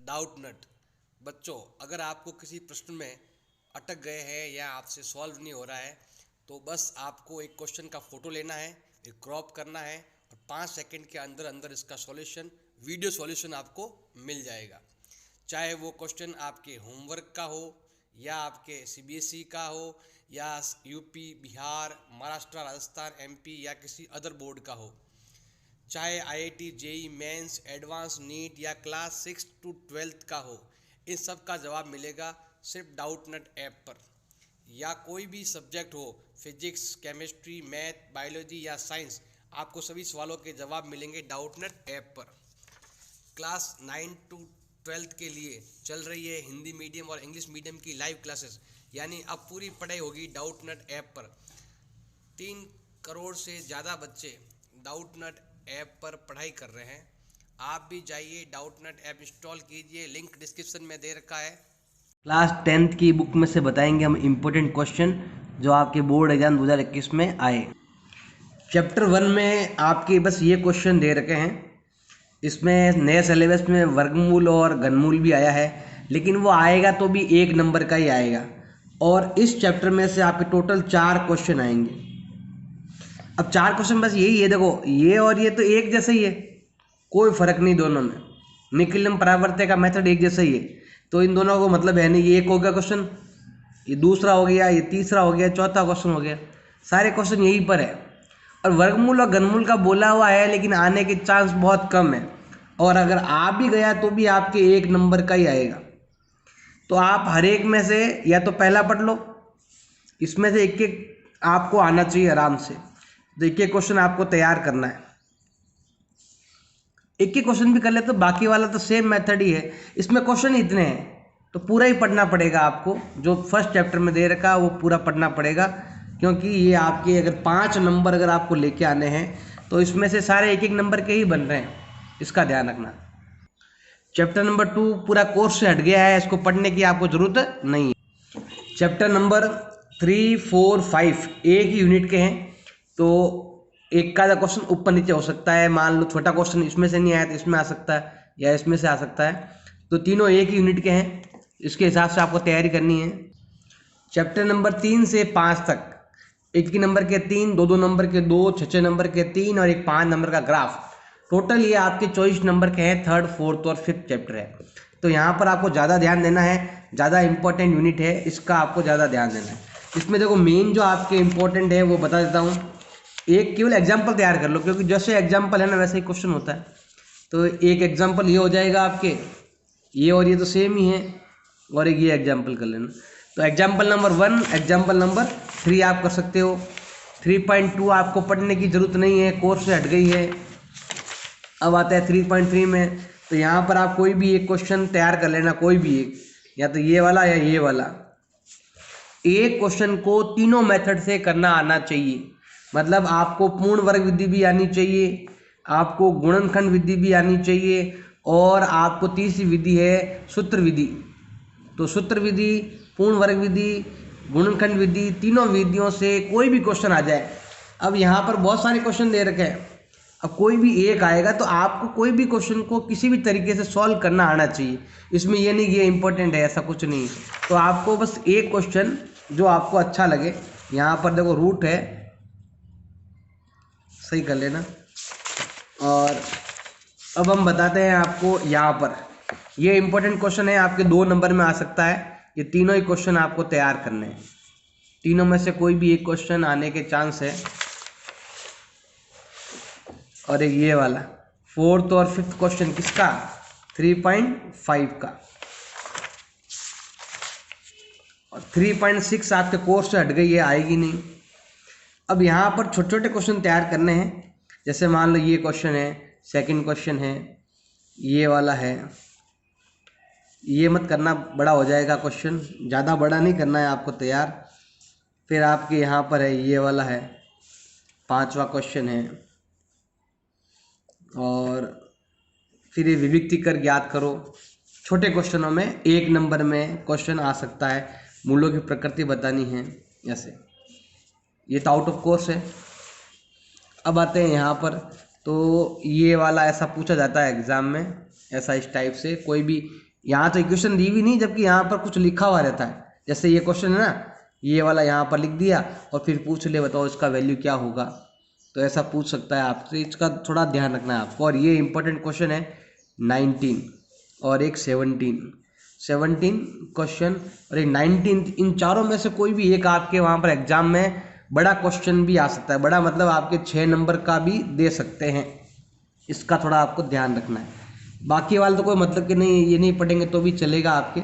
डाउटनट। बच्चों, अगर आपको किसी प्रश्न में अटक गए हैं या आपसे सॉल्व नहीं हो रहा है तो बस आपको एक क्वेश्चन का फ़ोटो लेना है, एक क्रॉप करना है और 5 सेकंड के अंदर अंदर इसका सॉल्यूशन, वीडियो सॉल्यूशन आपको मिल जाएगा। चाहे वो क्वेश्चन आपके होमवर्क का हो या आपके सीबीएसई का हो या यूपी, बिहार, महाराष्ट्र, राजस्थान, एमपी या किसी अदर बोर्ड का हो, चाहे IIT, JEE mains, advance, NEET या क्लास 6 to 12 का हो, इन सब का जवाब मिलेगा सिर्फ डाउटनट ऐप पर। या कोई भी सब्जेक्ट हो, फिजिक्स, केमिस्ट्री, मैथ, बायोलॉजी या साइंस, आपको सभी सवालों के जवाब मिलेंगे डाउटनट ऐप पर। क्लास 9 to 12 के लिए चल रही है हिंदी मीडियम और इंग्लिश मीडियम की लाइव क्लासेस, यानी अब पूरी पढ़ाई होगी डाउटनट ऐप पर। 3 करोड़ से ज़्यादा बच्चे डाउटनट ऐप पर पढ़ाई कर रहे हैं। आप भी जाइए, डाउटनट ऐप इंस्टॉल कीजिए, लिंक डिस्क्रिप्शन में दे रखा है। क्लास 10th की बुक में से बताएंगे हम इम्पोर्टेंट क्वेश्चन जो आपके बोर्ड एग्जाम 2021 में आए। चैप्टर 1 में आपके बस ये क्वेश्चन दे रखे हैं। इसमें नए सिलेबस में वर्गमूल और घनमूल भी आया है, लेकिन वो आएगा तो भी 1 नंबर का ही आएगा। और इस चैप्टर में से आपके टोटल 4 क्वेश्चन आएंगे। अब 4 क्वेश्चन बस यही है, देखो ये और ये तो एक जैसे ही है, कोई फर्क नहीं दोनों में। निखिलम परावर्त्य का मेथड एक जैसा ही है, तो इन दोनों को मतलब है नहीं। ये एक हो गया क्वेश्चन, ये दूसरा हो गया, ये तीसरा हो गया, चौथा क्वेश्चन हो गया। सारे क्वेश्चन यहीं पर है। और वर्गमूल और घनमूल का बोला हुआ है, लेकिन आने के चांस बहुत कम है। और अगर आ भी गया तो भी आपके 1 नंबर का ही आएगा। तो आप हर एक में से या तो पहला पढ़ लो, इसमें से एक एक आपको आना चाहिए आराम से। तो एक एक क्वेश्चन आपको तैयार करना है। एक एक क्वेश्चन भी कर ले तो बाकी वाला तो सेम मेथड ही है। इसमें क्वेश्चन ही इतने हैं तो पूरा ही पढ़ना पड़ेगा आपको। जो फर्स्ट चैप्टर में दे रखा है वो पूरा पढ़ना पड़ेगा, क्योंकि ये आपके अगर 5 नंबर अगर आपको लेके आने हैं तो इसमें से सारे एक एक नंबर के ही बन रहे हैं, इसका ध्यान रखना। चैप्टर नंबर 2 पूरा कोर्स से हट गया है, इसको पढ़ने की आपको जरूरत नहीं है। चैप्टर नंबर 3, 4, 5 एक ही यूनिट के हैं, तो एक का क्वेश्चन ऊपर नीचे हो सकता है। मान लो छोटा क्वेश्चन इसमें से नहीं आया तो इसमें आ सकता है या इसमें से आ सकता है। तो तीनों एक ही यूनिट के हैं, इसके हिसाब से आपको तैयारी करनी है। चैप्टर नंबर 3 से 5 तक 1 नंबर के 3, 2 नंबर के 2, 6 नंबर के 3 और एक 5 नंबर का ग्राफ। टोटल ये आपके 24 नंबर के हैं। 3rd, 4th और 5th चैप्टर है। तो यहाँ पर आपको ज़्यादा ध्यान देना है, ज़्यादा इंपॉर्टेंट यूनिट है, इसका आपको ज़्यादा ध्यान देना है। इसमें देखो मेन जो आपके इंपॉर्टेंट है वो बता देता हूँ। एक केवल एग्जाम्पल तैयार कर लो, क्योंकि जैसे एग्जाम्पल है ना वैसे ही क्वेश्चन होता है। तो एक एग्जाम्पल ये हो जाएगा आपके, ये और ये तो सेम ही है, और एक ये एग्जाम्पल कर लेना। तो एग्जाम्पल नंबर 1, एग्जाम्पल नंबर 3 आप कर सकते हो। 3.2 आपको पढ़ने की जरूरत नहीं है, कोर्स से हट गई है। अब आता है 3.3 में। तो यहाँ पर आप कोई भी एक क्वेश्चन तैयार कर लेना, कोई भी एक, या तो ये वाला या ये वाला। एक क्वेश्चन को तीनों मेथड से करना आना चाहिए। मतलब आपको पूर्ण वर्ग विधि भी आनी चाहिए, आपको गुणनखंड विधि भी आनी चाहिए, और आपको तीसरी विधि है सूत्र विधि। तो सूत्र विधि, पूर्ण वर्ग विधि, गुणनखंड विधि, तीनों विधियों से कोई भी क्वेश्चन आ जाए। अब यहाँ पर बहुत सारे क्वेश्चन दे रखे हैं, अब कोई भी एक आएगा तो आपको कोई भी क्वेश्चन को किसी भी तरीके से सॉल्व करना आना चाहिए। इसमें ये नहीं ये इंपॉर्टेंट है, ऐसा कुछ नहीं। तो आपको बस एक क्वेश्चन जो आपको अच्छा लगे, यहाँ पर देखो रूट है, सही कर लेना। और अब हम बताते हैं आपको, यहाँ पर ये इंपॉर्टेंट क्वेश्चन है, आपके 2 नंबर में आ सकता है। ये तीनों ही क्वेश्चन आपको तैयार करने हैं, तीनों में से कोई भी एक क्वेश्चन आने के चांस है। और एक ये वाला 4th और 5th क्वेश्चन किसका, 3.5 का। और 3.6 आपके कोर्स से हट गई है, आएगी नहीं। अब यहाँ पर छोटे छोटे क्वेश्चन तैयार करने हैं। जैसे मान लो ये क्वेश्चन है, सेकंड क्वेश्चन है, ये वाला है। ये मत करना, बड़ा हो जाएगा क्वेश्चन, ज़्यादा बड़ा नहीं करना है आपको तैयार। फिर आपके यहाँ पर है ये वाला है, 5वां क्वेश्चन है। और फिर ये विभक्ति कर ज्ञात करो। छोटे क्वेश्चनों में 1 नंबर में क्वेश्चन आ सकता है, मूलों की प्रकृति बतानी है, ऐसे। ये तो आउट ऑफ कोर्स है। अब आते हैं यहाँ पर, तो ये वाला ऐसा पूछा जाता है एग्ज़ाम में, ऐसा इस टाइप से कोई भी यहाँ तो इक्वेशन दी भी नहीं, जबकि यहाँ पर कुछ लिखा हुआ रहता है। जैसे ये क्वेश्चन है ना, ये वाला यहाँ पर लिख दिया और फिर पूछ ले बताओ इसका वैल्यू क्या होगा, तो ऐसा पूछ सकता है आपसे। इसका थोड़ा ध्यान रखना है आपको। और ये इंपॉर्टेंट क्वेश्चन है 19 और एक 17 क्वेश्चन और एक 19, इन चारों में से कोई भी एक आपके वहाँ पर एग्जाम में बड़ा क्वेश्चन भी आ सकता है। बड़ा मतलब आपके 6 नंबर का भी दे सकते हैं, इसका थोड़ा आपको ध्यान रखना है। बाकी वाले तो कोई मतलब कि नहीं, ये नहीं पढ़ेंगे तो भी चलेगा आपके।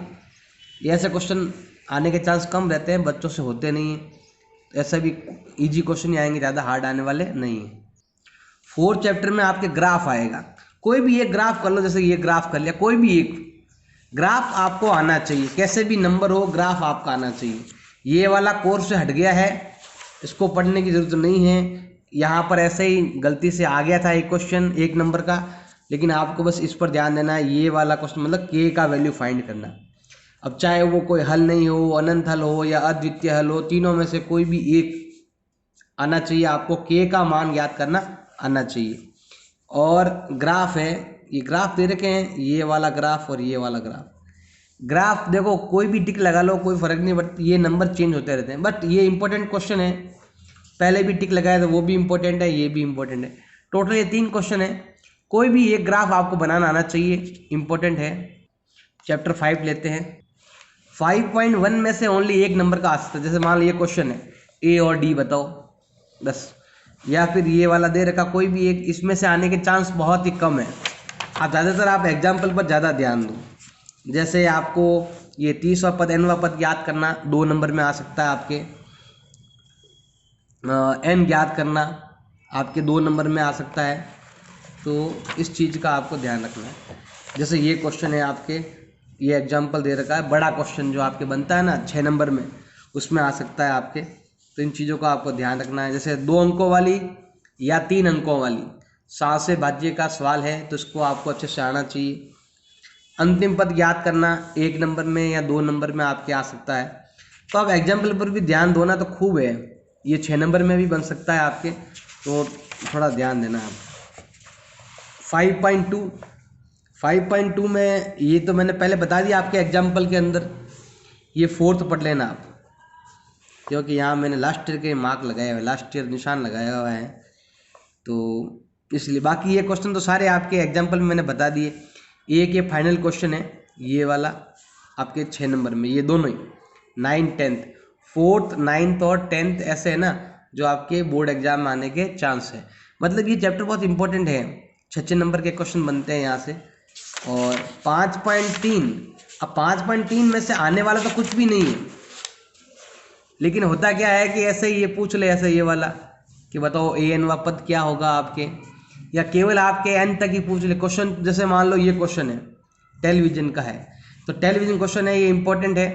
ये ऐसे क्वेश्चन आने के चांस कम रहते हैं, बच्चों से होते नहीं हैं। ऐसा भी इजी क्वेश्चन ही आएंगे, ज़्यादा हार्ड आने वाले नहीं है। 4th चैप्टर में आपके ग्राफ आएगा। कोई भी एक ग्राफ कर लो, जैसे ये ग्राफ कर लिया, कोई भी एक ग्राफ आपको आना चाहिए, कैसे भी नंबर हो ग्राफ आपका आना चाहिए। ये वाला कोर्स से हट गया है, इसको पढ़ने की ज़रूरत नहीं है। यहाँ पर ऐसे ही गलती से आ गया था एक क्वेश्चन 1 नंबर का, लेकिन आपको बस इस पर ध्यान देना है। ये वाला क्वेश्चन मतलब के का वैल्यू फाइंड करना। अब चाहे वो कोई हल नहीं हो, अनंत हल हो या अद्वितीय हल हो, तीनों में से कोई भी एक आना चाहिए आपको। के का मान ज्ञात करना आना चाहिए। और ग्राफ है, ये ग्राफ दे रखे हैं, ये वाला ग्राफ और ये वाला ग्राफ। ग्राफ देखो कोई भी टिक लगा लो, कोई फर्क नहीं पड़ता, ये नंबर चेंज होते रहते हैं। बट ये इंपॉर्टेंट क्वेश्चन है, पहले भी टिक लगाया तो वो भी इंपॉर्टेंट है, ये भी इंपॉर्टेंट है। टोटल ये 3 क्वेश्चन है। कोई भी एक ग्राफ आपको बनाना आना चाहिए, इंपॉर्टेंट है। चैप्टर 5 लेते हैं। 5.1 में से ओनली 1 नंबर का आ सकता है। जैसे मान लो ये क्वेश्चन है ए और डी बताओ बस, या फिर ये वाला दे रखा, कोई भी एक, इसमें से आने के चांस बहुत ही कम है। आप ज़्यादातर आप एग्जाम्पल पर ज़्यादा ध्यान दो। जैसे आपको ये 30वां पद nवां पद याद करना 2 नंबर में आ सकता है आपके। n याद करना आपके 2 नंबर में आ सकता है। तो इस चीज़ का आपको ध्यान रखना है। जैसे ये क्वेश्चन है आपके, ये एग्जाम्पल दे रखा है, बड़ा क्वेश्चन जो आपके बनता है ना 6 नंबर में, उसमें आ सकता है आपके। तो इन चीज़ों का आपको ध्यान रखना है। जैसे 2 अंकों वाली या 3 अंकों वाली 7 से भाज्य का सवाल है, तो इसको आपको अच्छे से आना चाहिए। अंतिम पद याद करना 1 नंबर में या 2 नंबर में आपके आ सकता है। तो आप एग्जाम्पल पर भी ध्यान दो ना, तो खूब है। ये 6 नंबर में भी बन सकता है आपके, तो थोड़ा ध्यान देना आप। 5.2 में ये तो मैंने पहले बता दिया आपके एग्जाम्पल के अंदर। ये 4th पढ़ लेना आप, क्योंकि यहाँ मैंने लास्ट ईयर के मार्क लगाए हुए, लास्ट ईयर निशान लगाया हुआ है, तो इसलिए। बाकी ये क्वेश्चन तो सारे आपके एग्जाम्पल में मैंने बता दिए। एक ये फाइनल क्वेश्चन है, ये वाला आपके 6 नंबर में, ये दोनों ही 9, 10th, 4th, 9th और 10th ऐसे है ना, जो आपके बोर्ड एग्जाम में आने के चांस है। मतलब ये चैप्टर बहुत इंपॉर्टेंट है, 6 नंबर के क्वेश्चन बनते हैं यहाँ से। और 5.3, अब 5.3 में से आने वाला तो कुछ भी नहीं है, लेकिन होता क्या है कि ऐसे ही ये पूछ ले, ऐसे ये वाला कि बताओ nवां पद क्या होगा आपके, या केवल आपके n तक ही पूछ ले क्वेश्चन। जैसे मान लो ये क्वेश्चन है टेलीविजन का है, तो टेलीविजन क्वेश्चन है, ये इंपॉर्टेंट है।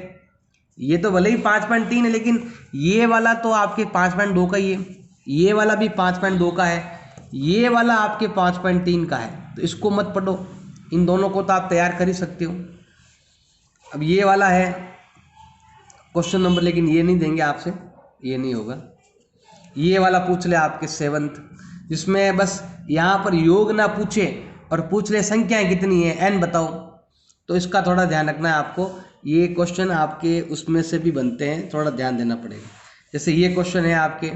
ये तो भले ही 5.3 है, लेकिन ये वाला तो आपके 5.2 का ही है, ये वाला भी 5.2 का है, ये वाला आपके 5.3 का है। तो इसको मत पढ़ो, इन दोनों को तो आप तैयार कर ही सकते हो। अब ये वाला है क्वेश्चन नंबर, लेकिन ये नहीं देंगे आपसे, ये नहीं होगा। ये वाला पूछ ले आपके 7th, जिसमें बस यहाँ पर योग ना पूछे और पूछ ले संख्याएं कितनी है, n बताओ। तो इसका थोड़ा ध्यान रखना है आपको। ये क्वेश्चन आपके उसमें से भी बनते हैं, थोड़ा ध्यान देना पड़ेगा। जैसे ये क्वेश्चन है आपके,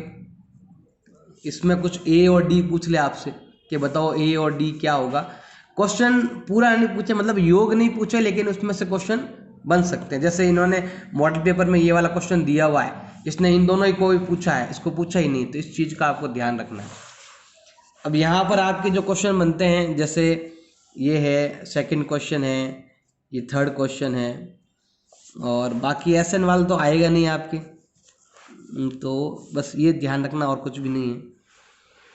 इसमें कुछ a और d पूछ ले आपसे कि बताओ a और d क्या होगा। क्वेश्चन पूरा नहीं पूछे, मतलब योग नहीं पूछे, लेकिन उसमें से क्वेश्चन बन सकते हैं। जैसे इन्होंने मॉडल पेपर में ये वाला क्वेश्चन दिया हुआ है, इसने इन दोनों ही को पूछा है, इसको पूछा ही नहीं, तो इस चीज़ का आपको ध्यान रखना है। अब यहाँ पर आपके जो क्वेश्चन बनते हैं, जैसे ये है 2nd क्वेश्चन है, ये 3rd क्वेश्चन है, और बाकी SN वाला तो आएगा नहीं आपके, तो बस ये ध्यान रखना और कुछ भी नहीं है।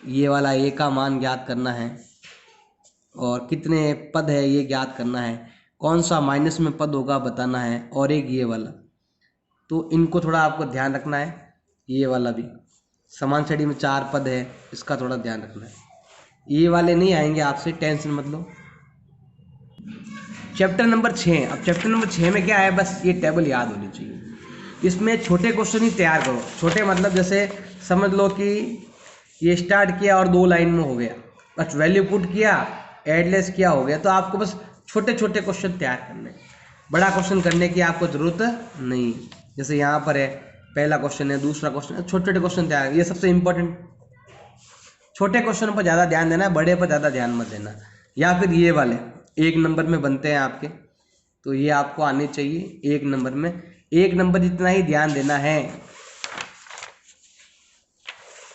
ये वाला a का मान ज्ञात करना है, और कितने पद है ये ज्ञात करना है, कौन सा माइनस में पद होगा बताना है, और एक ये वाला। तो इनको थोड़ा आपको ध्यान रखना है। ये वाला भी समान श्रेणी में 4 पद है, इसका थोड़ा ध्यान रखना है। ये वाले नहीं आएंगे आपसे, टेंशन मत लो। चैप्टर नंबर 6, अब चैप्टर नंबर 6 में क्या है, बस ये टेबल याद होनी चाहिए। इसमें छोटे क्वेश्चन ही तैयार करो। छोटे मतलब जैसे समझ लो कि ये स्टार्ट किया और 2 लाइन में हो गया, बस वैल्यू पुट किया, एडलेस किया, हो गया। तो आपको बस छोटे छोटे क्वेश्चन तैयार करने हैं। बड़ा क्वेश्चन करने की आपको ज़रूरत नहीं। जैसे यहाँ पर है, पहला क्वेश्चन है, दूसरा क्वेश्चन है, छोटे छोटे क्वेश्चन तैयार, ये सबसे इंपॉर्टेंट। छोटे क्वेश्चन पर ज़्यादा ध्यान देना है, बड़े पर ज़्यादा ध्यान मत देना। या फिर ये वाले 1 नंबर में बनते हैं आपके, तो ये आपको आने चाहिए 1 नंबर में, 1 नंबर जितना ही ध्यान देना है।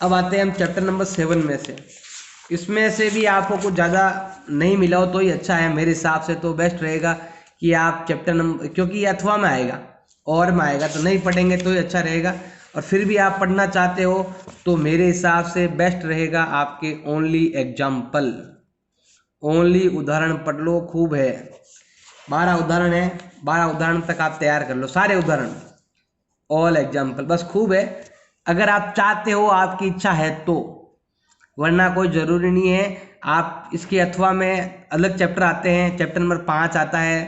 अब आते हैं हम चैप्टर नंबर 7 में से। इसमें से भी आपको कुछ ज़्यादा नहीं मिला हो तो ही अच्छा है, मेरे हिसाब से तो बेस्ट रहेगा कि आप चैप्टर नंबर, क्योंकि ये अथवा में आएगा और में आएगा, तो नहीं पढ़ेंगे तो ही अच्छा रहेगा। और फिर भी आप पढ़ना चाहते हो तो मेरे हिसाब से बेस्ट रहेगा आपके ओनली एग्जाम्पल, ओनली उदाहरण पढ़ लो, खूब है। 12 उदाहरण है, 12 उदाहरण तक आप तैयार कर लो, सारे उदाहरण, ऑल एग्जाम्पल, बस खूब है। अगर आप चाहते हो, आपकी इच्छा है तो, वरना कोई ज़रूरी नहीं है। आप इसके अथवा में अलग चैप्टर आते हैं, चैप्टर नंबर 5 आता है,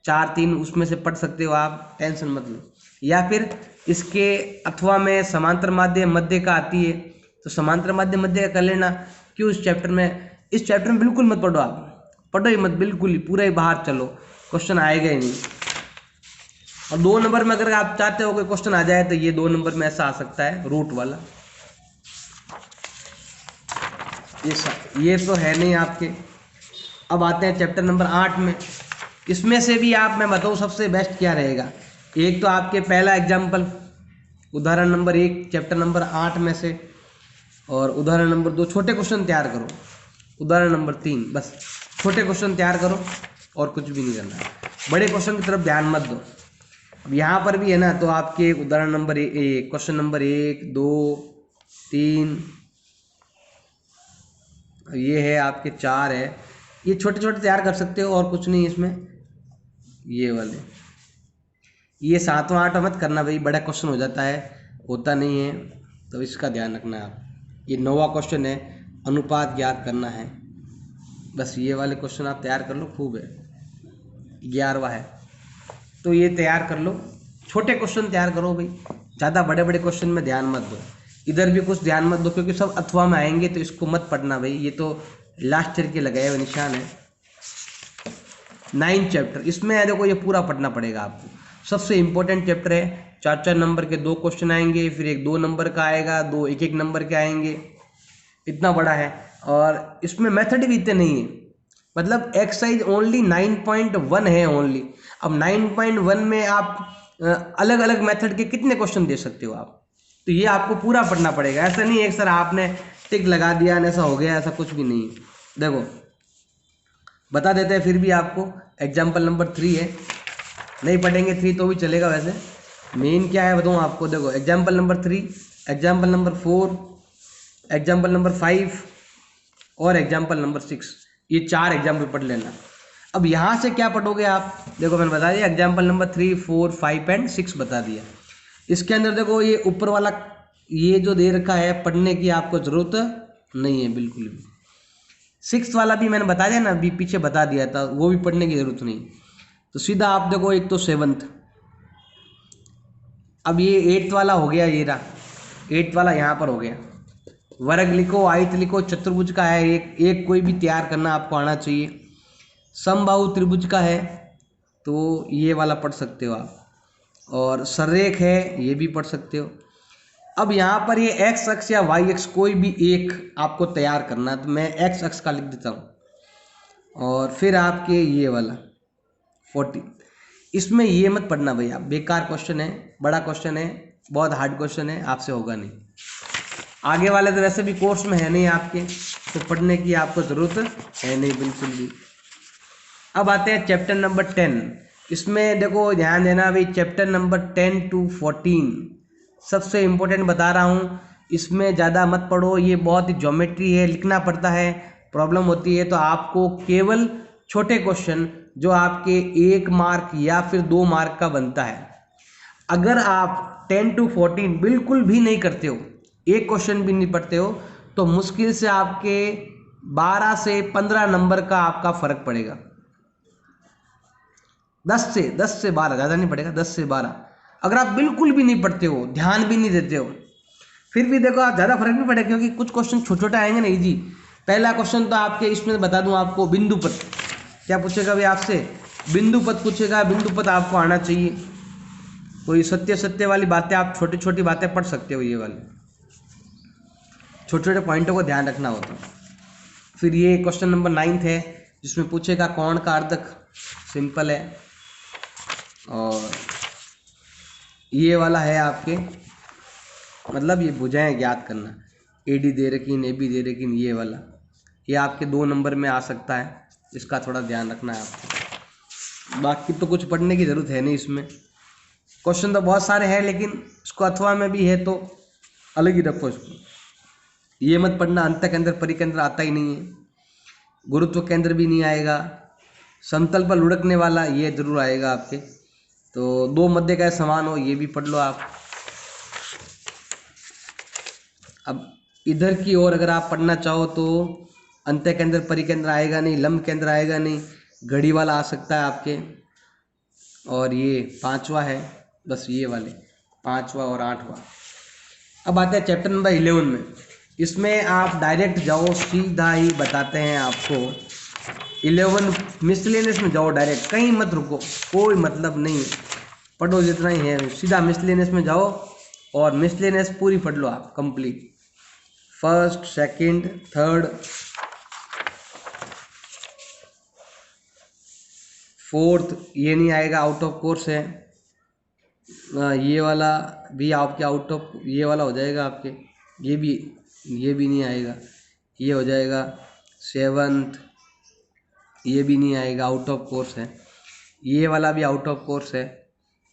4 3 उसमें से पढ़ सकते हो आप, टेंशन मत लो। या फिर इसके अथवा में समांतर माध्य मध्य का आती है, तो समांतर माध्य मध्य का कर लेना। क्यों इस चैप्टर में, इस चैप्टर में बिल्कुल मत पढ़ो, आप पढ़ो ही मत, बिल्कुल ही पूरा ही बाहर चलो, क्वेश्चन आएगा ही नहीं। और 2 नंबर में अगर आप चाहते हो कोई क्वेश्चन आ जाए तो ये 2 नंबर में ऐसा आ सकता है, रूट वाला, ये तो है नहीं आपके। अब आते हैं चैप्टर नंबर 8 में। इसमें से भी आप, मैं बताऊँ सबसे बेस्ट क्या रहेगा। एक तो आपके पहला एग्जाम्पल, उदाहरण नंबर 1 चैप्टर नंबर 8 में से, और उदाहरण नंबर 2 छोटे क्वेश्चन तैयार करो, उदाहरण नंबर 3 बस छोटे क्वेश्चन तैयार करो और कुछ भी नहीं करना है, बड़े क्वेश्चन की तरफ ध्यान मत दो। अब यहाँ पर भी है ना, तो आपके उदाहरण नंबर क्वेश्चन नंबर 1 2 3, ये है आपके 4 है, ये छोटे छोटे तैयार कर सकते हो और कुछ नहीं इसमें। ये वाले, ये 7वां 8वां मत करना भाई, बड़ा क्वेश्चन हो जाता है, होता नहीं है, तो इसका ध्यान रखना आप। ये 9वां क्वेश्चन है, अनुपात ज्ञात करना है, बस ये वाले क्वेश्चन आप तैयार कर लो, खूब है। 11वां है, तो ये तैयार कर लो, छोटे क्वेश्चन तैयार करो भाई, ज़्यादा बड़े बड़े क्वेश्चन में ध्यान मत दो, इधर भी कुछ ध्यान मत दो, क्योंकि सब अथवा में आएंगे, तो इसको मत पढ़ना भाई, ये तो लास्ट ईयर के लगाए हुए निशान है। 9 चैप्टर, इसमें देखो ये पूरा पढ़ना पड़ेगा आपको, सबसे इंपॉर्टेंट चैप्टर है। 4 नंबर के 2 क्वेश्चन आएंगे, फिर एक 2 नंबर का आएगा, 2 1 नंबर के आएंगे, इतना बड़ा है। और इसमें मेथड भी इतने नहीं है, मतलब एक्सरसाइज ओनली 9.1 है ओनली। अब 9.1 में आप अलग अलग मेथड के कितने क्वेश्चन दे सकते हो आप, तो ये आपको पूरा पढ़ना पड़ेगा। ऐसा नहीं है सर आपने टिक लगा दिया ऐसा हो गया, ऐसा कुछ भी नहीं। देखो बता देते हैं फिर भी आपको, एग्जाम्पल नंबर 3 है, नहीं पढ़ेंगे 3 तो भी चलेगा, वैसे मेन क्या है बताऊँ आपको। देखो example number 3, example number 4, example number 5 और एग्जाम्पल नंबर 6, ये 4 एग्जाम्पल पढ़ लेना। अब यहाँ से क्या पढ़ोगे आप, देखो मैंने बता दिया एग्जाम्पल नंबर 3 4 5 एंड 6 बता दिया। इसके अंदर देखो ये ऊपर वाला ये जो दे रखा है, पढ़ने की आपको ज़रूरत नहीं है बिल्कुल भी। 6 वाला भी मैंने बता दिया ना, अभी पीछे बता दिया था, वो भी पढ़ने की ज़रूरत नहीं। तो सीधा आप देखो, एक तो 7th, अब ये 8th वाला हो गया, ये रहा 8th वाला यहाँ पर हो गया। वर्ग लिखो, आयत लिखो, चतुर्भुज का है, एक कोई भी तैयार करना आपको आना चाहिए। समबाहु त्रिभुज का है तो ये वाला पढ़ सकते हो आप, और सररेख है ये भी पढ़ सकते हो। अब यहाँ पर ये एक्स अक्ष या वाई अक्ष कोई भी एक आपको तैयार करना है, तो मैं एक्स अक्ष का लिख देता हूँ। और फिर आपके ये वाला 40, इसमें ये मत पढ़ना भैया, बेकार क्वेश्चन है, बड़ा क्वेश्चन है, बहुत हार्ड क्वेश्चन है, आपसे होगा नहीं। आगे वाले तो वैसे भी कोर्स में है नहीं आपके, तो पढ़ने की आपको ज़रूरत है नहीं बिल्कुल भी। अब आते हैं चैप्टर नंबर 10। इसमें देखो ध्यान देना भाई, चैप्टर नंबर 10 to 14 सबसे इम्पोर्टेंट बता रहा हूँ, इसमें ज़्यादा मत पढ़ो, ये बहुत ही ज्योमेट्री है, लिखना पड़ता है, प्रॉब्लम होती है। तो आपको केवल छोटे क्वेश्चन जो आपके 1 मार्क या फिर 2 मार्क का बनता है, अगर आप 10 to 14 बिल्कुल भी नहीं करते हो, एक क्वेश्चन भी नहीं पढ़ते हो, तो मुश्किल से आपके 12 से 15 नंबर का आपका फर्क पड़ेगा। 10 से 12, ज़्यादा नहीं पड़ेगा, 10 से 12। अगर आप बिल्कुल भी नहीं पढ़ते हो, ध्यान भी नहीं देते हो, फिर भी देखो आप ज़्यादा फर्क नहीं पड़ेगा, क्योंकि कुछ क्वेश्चन छोटे छोटे आएंगे ना इजी। पहला क्वेश्चन तो आपके इसमें बता दूं आपको, बिंदु पर क्या पूछेगा भाई आपसे, बिंदु पद पूछेगा, बिंदु पद आपको आना चाहिए। कोई सत्य सत्य वाली बातें आप छोटी छोटी बातें पढ़ सकते हो, ये वाली छोटे छोटे पॉइंटों को ध्यान रखना होता है। फिर ये क्वेश्चन नंबर 9 है, जिसमें पूछेगा कोण का अर्धक, सिंपल है। और ये वाला है आपके, मतलब ये भुजाएं ज्ञात करना, AD दे रखी, AB दे रखी, ये वाला ये आपके 2 नंबर में आ सकता है, इसका थोड़ा ध्यान रखना है आपको। बाकी तो कुछ पढ़ने की ज़रूरत है नहीं इसमें, क्वेश्चन तो बहुत सारे हैं, लेकिन इसको अथवा में भी है तो अलग ही रखो इसको। ये मत पढ़ना अंत केंद्र परिकेंद्र आता ही नहीं है, गुरुत्व केंद्र भी नहीं आएगा, समतल पर लुढ़कने वाला ये जरूर आएगा आपके। तो 2 मध्य का समान हो, ये भी पढ़ लो आप। अब इधर की ओर अगर आप पढ़ना चाहो तो अंत्य केंद्र परिकेंद्र आएगा नहीं, लंब केंद्र आएगा नहीं, घड़ी वाला आ सकता है आपके। और ये 5वां है, बस ये वाले 5वां और 8वां। अब आते हैं चैप्टर नंबर 11 में। इसमें आप डायरेक्ट जाओ, सीधा ही बताते हैं आपको। 11 मिसलेनियस में जाओ डायरेक्ट, कहीं मत रुको, कोई मतलब नहीं, पढ़ो जितना ही है, सीधा मिसलेनियस में जाओ और मिसलेनियस पूरी पढ़ लो आप complete. First, second, third, fourth ये नहीं आएगा, आउट ऑफ कोर्स है। ये वाला भी आपके आउट ऑफ, ये वाला हो जाएगा आपके, ये भी नहीं आएगा, ये हो जाएगा। 7th ये भी नहीं आएगा, आउट ऑफ कोर्स है। ये वाला भी आउट ऑफ कोर्स है।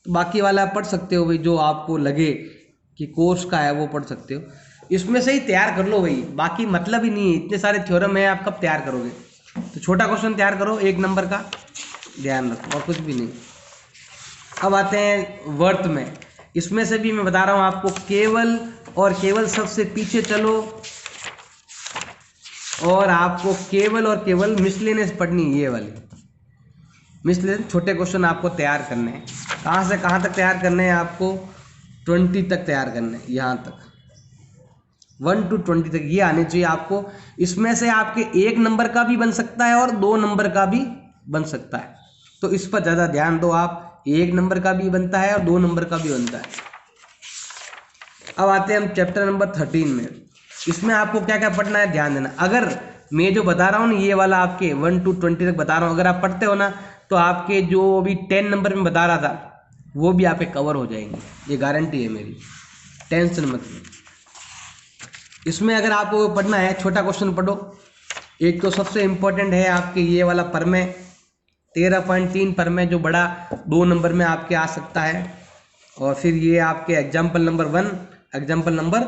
तो बाकी वाला आप पढ़ सकते हो भाई, जो आपको लगे कि कोर्स का है वो पढ़ सकते हो। इसमें से ही तैयार कर लो भाई, बाकी मतलब ही नहीं है, इतने सारे थ्योरम है, आप कब तैयार करोगे। तो छोटा क्वेश्चन तैयार करो 1 नंबर का, ध्यान रखो, और कुछ भी नहीं। अब आते हैं वर्त में। इसमें से भी मैं बता रहा हूँ आपको, केवल और केवल सबसे पीछे चलो और आपको केवल और केवल मिसलेनियस पढ़नी है। ये वाली मिसलेनियस छोटे क्वेश्चन आपको तैयार करने हैं। कहाँ से कहाँ तक तैयार करने हैं आपको? 20 तक तैयार करने हैं, यहाँ तक 1 to 20 तक ये आने चाहिए आपको। इसमें से आपके 1 नंबर का भी बन सकता है और 2 नंबर का भी बन सकता है, तो इस पर ज़्यादा ध्यान दो आप। 1 नंबर का भी बनता है और 2 नंबर का भी बनता है। अब आते हैं हम चैप्टर नंबर 13 में। इसमें आपको क्या क्या पढ़ना है ध्यान देना। अगर मैं जो बता रहा हूँ ना, ये वाला आपके 1 to 20 तक बता रहा हूँ, अगर आप पढ़ते हो ना तो आपके जो अभी 10 नंबर में बता रहा था वो भी आपके कवर हो जाएंगे, ये गारंटी है मेरी, टेंशन मत लो। इसमें अगर आपको पढ़ना है, छोटा क्वेश्चन पढ़ो। एक तो सबसे इम्पोर्टेंट है आपके ये वाला परमेय, 13.3 परमेय, जो बड़ा 2 नंबर में आपके आ सकता है। और फिर ये आपके एग्जाम्पल नंबर 1, एग्जाम्पल नंबर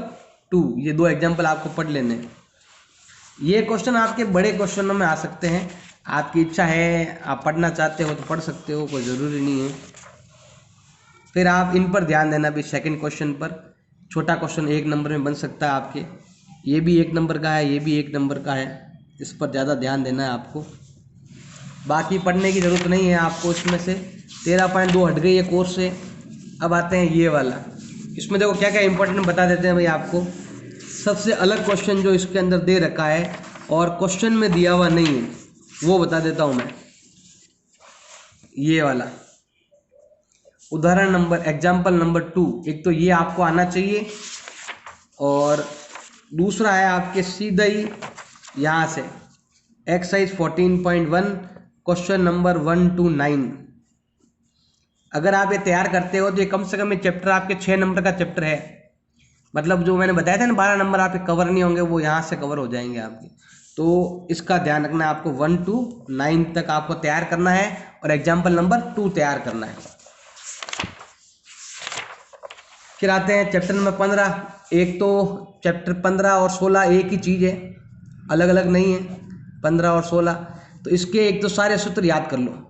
2, ये 2 एग्जाम्पल आपको पढ़ लेने हैं। ये क्वेश्चन आपके बड़े क्वेश्चनों में आ सकते हैं, आपकी इच्छा है, आप पढ़ना चाहते हो तो पढ़ सकते हो, कोई ज़रूरी नहीं है। फिर आप इन पर ध्यान देना भी। सेकंड क्वेश्चन पर छोटा क्वेश्चन 1 नंबर में बन सकता है आपके, ये भी 1 नंबर का है, ये भी 1 नंबर का है, इस पर ज़्यादा ध्यान देना है आपको। बाकी पढ़ने की ज़रूरत नहीं है आपको। इसमें से 13.2 हट गई है कोर्स से। अब आते हैं ये वाला। इसमें देखो क्या क्या इंपॉर्टेंट बता देते हैं भाई आपको। सबसे अलग क्वेश्चन जो इसके अंदर दे रखा है और क्वेश्चन में दिया हुआ नहीं है वो बता देता हूँ मैं। ये वाला उदाहरण नंबर, एग्जाम्पल नंबर 2, एक तो ये आपको आना चाहिए और दूसरा है आपके सीधा ही यहाँ से एक्सरसाइज 14.1 क्वेश्चन नंबर 1 to 9। अगर आप ये तैयार करते हो तो ये कम से कम ये चैप्टर आपके 6 नंबर का चैप्टर है। मतलब जो मैंने बताया था ना 12 नंबर आपके कवर नहीं होंगे, वो यहाँ से कवर हो जाएंगे आपके। तो इसका ध्यान रखना है आपको। 1 to 9 तक आपको तैयार करना है और एग्जाम्पल नंबर 2 तैयार करना है। फिर आते हैं चैप्टर नंबर 15। एक तो चैप्टर 15 और 16 एक ही चीज़ है, अलग अलग नहीं है 15 और 16। तो इसके एक तो सारे सूत्र याद कर लो।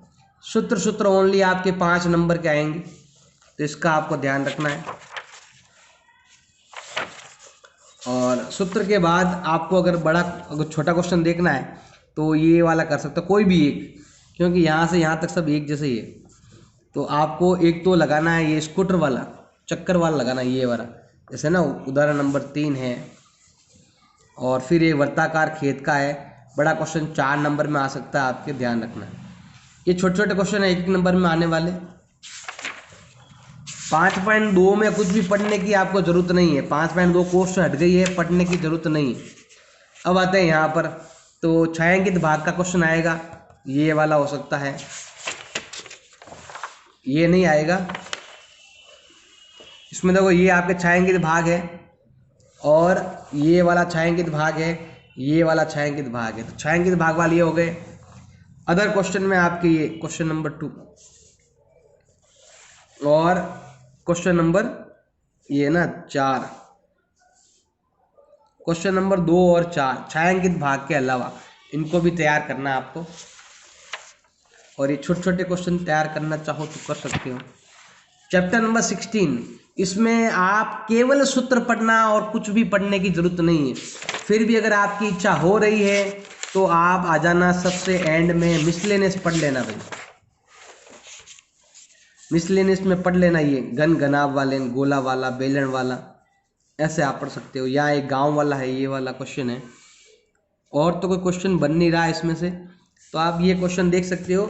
सूत्र ओनली आपके 5 नंबर के आएंगे, तो इसका आपको ध्यान रखना है। और सूत्र के बाद आपको अगर छोटा क्वेश्चन देखना है तो ये वाला कर सकते हो, कोई भी एक, क्योंकि यहाँ से यहाँ तक सब एक जैसे ही है। तो आपको एक तो लगाना है ये स्कूटर वाला, चक्कर वाला लगाना है, ये वाला, जैसे ना उदाहरण नंबर 3 है। और फिर ये वर्ताकार खेत का है, बड़ा क्वेश्चन 4 नंबर में आ सकता है आपके, ध्यान रखना है। ये छोटे छोटे क्वेश्चन है, 1 नंबर में आने वाले। 5.2 में कुछ भी पढ़ने की आपको ज़रूरत नहीं है, 5.2 कोर्स हट गई है, पढ़ने की ज़रूरत नहीं है। अब आते हैं यहाँ पर, तो छायांकित भाग का क्वेश्चन आएगा, ये वाला हो सकता है, ये नहीं आएगा। इसमें देखो ये आपके छायांकित भाग है और ये वाला छायांकित भाग है, ये वाला छायांकित भाग है। तो छायांकित भाग वाले ये हो गए। अदर क्वेश्चन में आपके ये क्वेश्चन नंबर 2 और क्वेश्चन नंबर ये ना 4, क्वेश्चन नंबर 2 और 4 छायांकित भाग के अलावा इनको भी तैयार करना है आपको। और ये छोटे छोटे क्वेश्चन तैयार करना चाहो तो कर सकते हो। चैप्टर नंबर 16, इसमें आप केवल सूत्र पढ़ना और कुछ भी पढ़ने की जरूरत नहीं है। फिर भी अगर आपकी इच्छा हो रही है तो आप आ जाना सबसे एंड में, मिसलेनियस पढ़ लेना भाई। मिसलेनियस में पढ़ लेना ये गन गनाब वाले, गोला वाला, बेलन वाला, ऐसे आप पढ़ सकते हो। यहाँ एक गांव वाला है, ये वाला क्वेश्चन है। और तो कोई क्वेश्चन बन नहीं रहा इसमें से, तो आप ये क्वेश्चन देख सकते हो।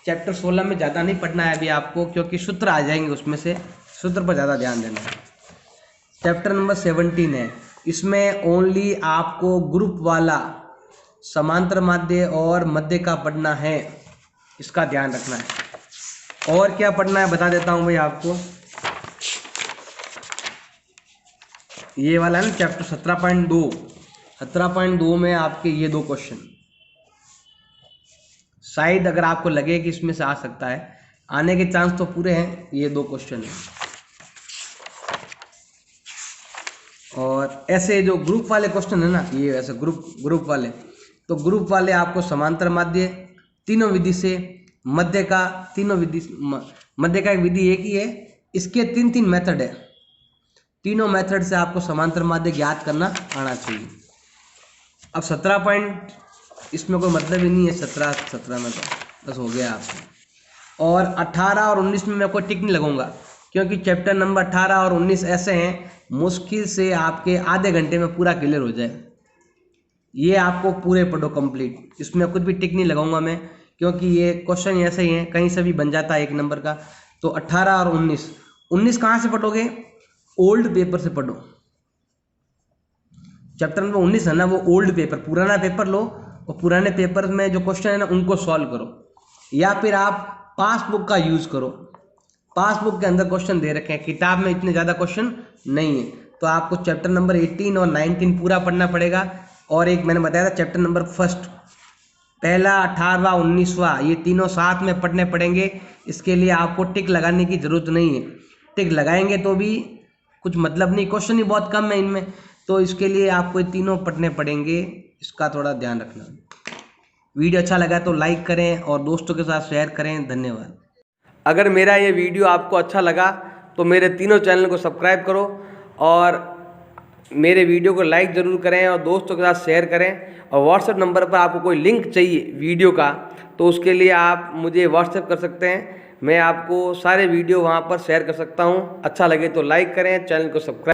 चैप्टर 16 में ज़्यादा नहीं पढ़ना है अभी आपको, क्योंकि सूत्र आ जाएंगे उसमें से, सूत्र पर ज़्यादा ध्यान देना है। चैप्टर नंबर 17 है, इसमें ओनली आपको ग्रुप वाला समांतर माध्य और मध्य का पढ़ना है, इसका ध्यान रखना है। और क्या पढ़ना है बता देता हूँ भाई आपको। ये वाला है ना चैप्टर 17.2 में आपके ये 2 क्वेश्चन, शायद अगर आपको लगे कि इसमें से आ सकता है, आने के चांस तो पूरे हैं। ये 2 क्वेश्चन हैं। और ऐसे जो ग्रुप वाले क्वेश्चन है ना, ये ऐसे ग्रुप वाले, तो ग्रुप वाले आपको समांतर माध्य तीनों विधि से, मध्य का तीनों विधि, मध्य का एक विधि एक ही है, इसके 3 मेथड है। तीनों मेथड से आपको समांतर माध्य ज्ञात करना आना चाहिए। अब 17 इसमें कोई मतलब ही नहीं है, 17 में तो बस हो गया आपको। और 18 और 19 में मैं कोई टिक नहीं लगाऊंगा, क्योंकि चैप्टर नंबर 18 और 19 ऐसे हैं मुश्किल से आपके आधे घंटे में पूरा क्लियर हो जाए। ये आपको पूरे पढ़ो कंप्लीट, इसमें कुछ भी टिक नहीं लगाऊंगा मैं, क्योंकि ये क्वेश्चन ऐसे ही हैं, कहीं से भी बन जाता है 1 नंबर का। तो 18 और 19 कहाँ से पढ़ोगे? ओल्ड पेपर से पढ़ो। चैप्टर नंबर 19 है ना, वो ओल्ड पेपर, पुराना पेपर लो और पुराने पेपर में जो क्वेश्चन है ना उनको सॉल्व करो, या फिर आप पासबुक का यूज़ करो। पासबुक के अंदर क्वेश्चन दे रखे हैं, किताब में इतने ज़्यादा क्वेश्चन नहीं है। तो आपको चैप्टर नंबर 18 और 19 पूरा पढ़ना पड़ेगा। और एक मैंने बताया था चैप्टर नंबर 1, पहला 18वां 19वां, ये तीनों साथ में पढ़ने पड़ेंगे। इसके लिए आपको टिक लगाने की ज़रूरत नहीं है, टिक लगाएंगे तो भी कुछ मतलब नहीं, क्वेश्चन ही बहुत कम है इनमें, तो इसके लिए आपको ये तीनों पढ़ने पड़ेंगे, इसका थोड़ा ध्यान रखना। वीडियो अच्छा लगा तो लाइक करें और दोस्तों के साथ शेयर करें। धन्यवाद। अगर मेरा ये वीडियो आपको अच्छा लगा तो मेरे तीनों चैनल को सब्सक्राइब करो और मेरे वीडियो को लाइक ज़रूर करें और दोस्तों के साथ शेयर करें। और व्हाट्सएप नंबर पर आपको कोई लिंक चाहिए वीडियो का तो उसके लिए आप मुझे व्हाट्सएप कर सकते हैं, मैं आपको सारे वीडियो वहाँ पर शेयर कर सकता हूँ। अच्छा लगे तो लाइक करें, चैनल को सब्सक्राइब